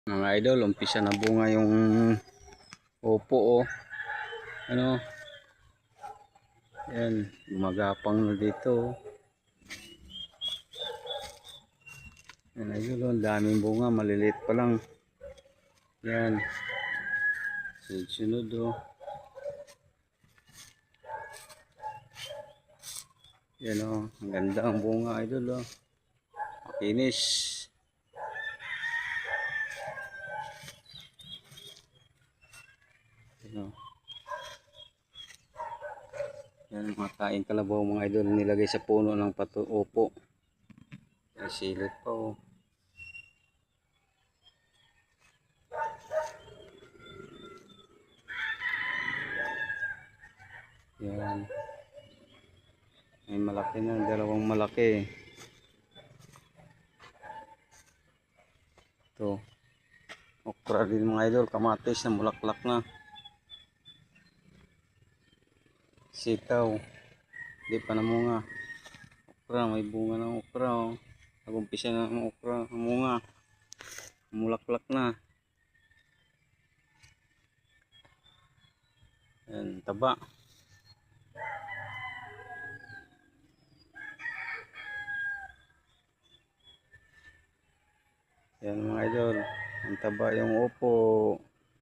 Mga idol, umpisa na bunga yung opo, oh. Ano? Yan, gumagapang na dito, oh. Yan idol, oh, daming bunga, maliliit pa lang. Yan. Sunod, oh. Yan, oh. Ang ganda ang bunga idol, oh. Makinis. Yan, oh. Yan, mga kain kalabaw mga idol, nilagay sa puno ng opo. Yan, silid pa, oh. Yan. May malaki na, dalawang malaki. Ito. Okra din mga idol, kamatis na mulaklak na. Sitaw. Hindi pa namunga. Okra, may bunga ng okra, oh. Nagumpisa na ng okra, namunga. Mulaklak na. Yan, taba. Yan mga idol, ang taba yung opo.